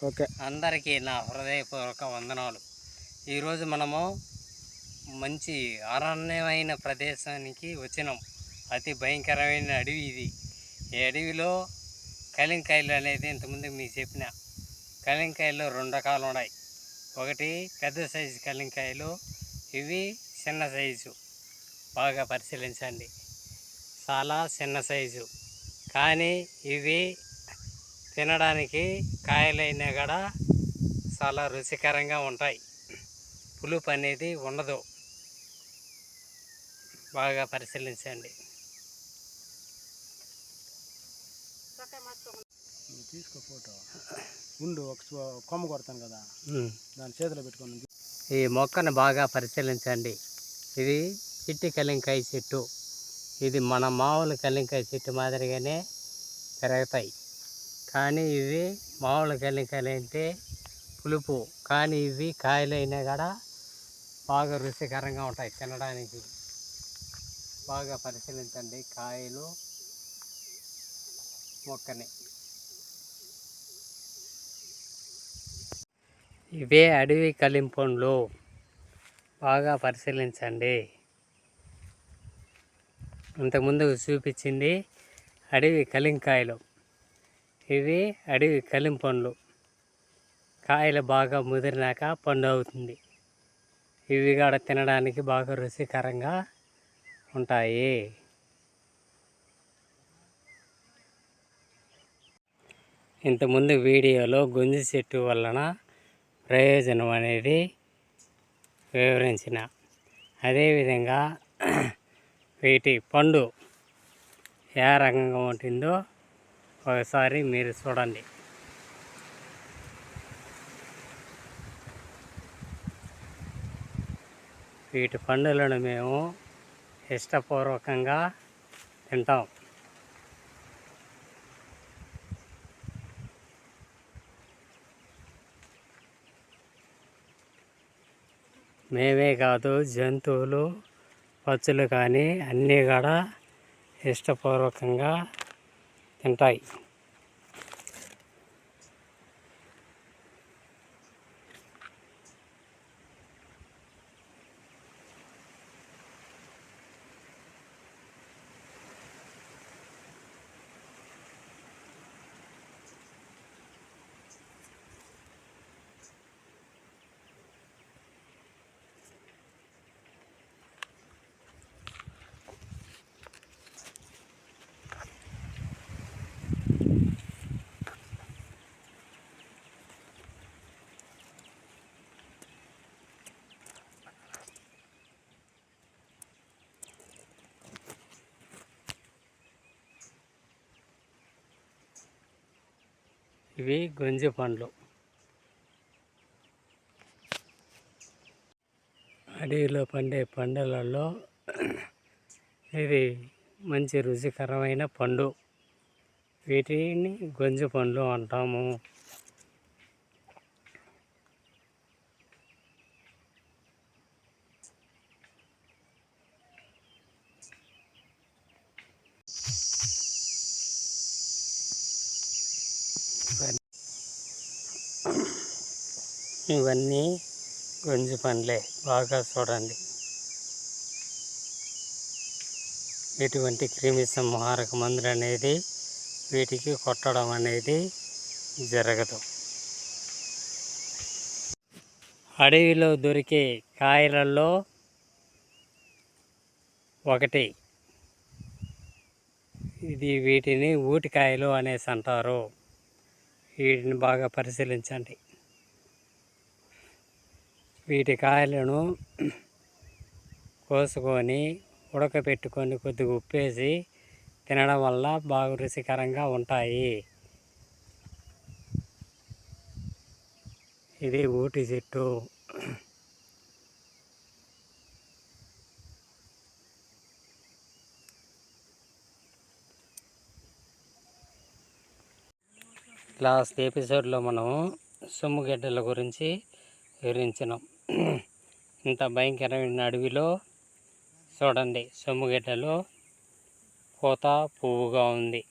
Okay, అందరికీ నా హృదయపూర్వక వందనాలు. ఈరోజు మనము మంచి అరణ్యమైన ప్రదేశానికి వచ్చినాం. అతి భయంకరమైన అడవి ఇది. ఈ అడవిలో కలింకాయలు అనేది ఇంతకుముందు మీకు చెప్పిన కలింకాయలు 2 రకాలు ఉన్నాయి. ఒకటి పెద్ద సైజు కలింకాయలు, ఇవి చిన్న సైజు. బాగా పరిశీలించండి, చాలా చిన్న సైజు. కానీ ఇవి తినడానికి కాయలైనా కూడా చాలా రుచికరంగా ఉంటాయి. పులుపు అనేది ఉండదు. బాగా పరిశీలించండి. తీసుకో ఫోటో ఉండు. ఒక కొమ్మ కొడతాను కదా, దాని చేతిలో పెట్టుకొని ఈ మొక్కను బాగా పరిశీలించండి. ఇది చిట్టి కలింకాయ చెట్టు. ఇది మన మామూలు కలింకాయ చెట్టు మాదిరిగానే పెరుగుతాయి. కానీ ఇవి మామూలు కలింకాయలు అంటే పులుపు, కానీ ఇవి కాయలైనా కూడా బాగా రుచికరంగా ఉంటాయి తినడానికి. బాగా పరిశీలించండి కాయలు మొక్కని. ఇవే అడవి కలింపండ్లు. బాగా పరిశీలించండి. ఇంతకుముందు చూపించింది అడవి కలింకాయలు, ఇవి అడవి కలింపండ్లు. కాయలు బాగా ముదిరినాక పండు అవుతుంది. ఇవి కూడా తినడానికి బాగా రుచికరంగా ఉంటాయి. ఇంతకుముందు వీడియోలో గొంజి చెట్టు వలన ప్రయోజనం అనేది వివరించిన. అదేవిధంగా వీటి పండు ఏ రకంగా ఉంటుందో ఒకసారి మీరు చూడండి. వీటి పండులను మేము ఇష్టపూర్వకంగా తింటాం. మేమే కాదు, జంతువులు, పక్షులు కానీ అన్నీ కూడా ఇష్టపూర్వకంగా తింటాయి. ఇవి గొంజి పండ్లు. అడవిలో పండే పండులలో ఇది మంచి రుచికరమైన పండు. వీటిని గొంజి పండ్లు అంటాము. ఇవన్నీ గొంజి పండ్లే. బాగా చూడండి. ఎటువంటి క్రిమి సంహారక మందులు అనేది వీటికి కొట్టడం అనేది జరగదు. అడవిలో దొరికే కాయలలో ఒకటి ఇది. వీటిని ఊటికాయలు అనేసి అంటారు. వీటిని బాగా పరిశీలించండి. వీటి కాయలను కోసుకొని ఉడకపెట్టుకొని కొద్దిగా ఉప్పేసి తినడం వల్ల బాగా రుచికరంగా ఉంటాయి. ఇది ఊటి చెట్టు. లాస్ట్ ఎపిసోడ్లో మనము సొమ్ముగడ్డల గురించి వివరించినాం. ఇంత భయంకరమైన అడవిలో చూడండి, సొమ్ముగడ్డలో పూత పువ్వుగా ఉంది.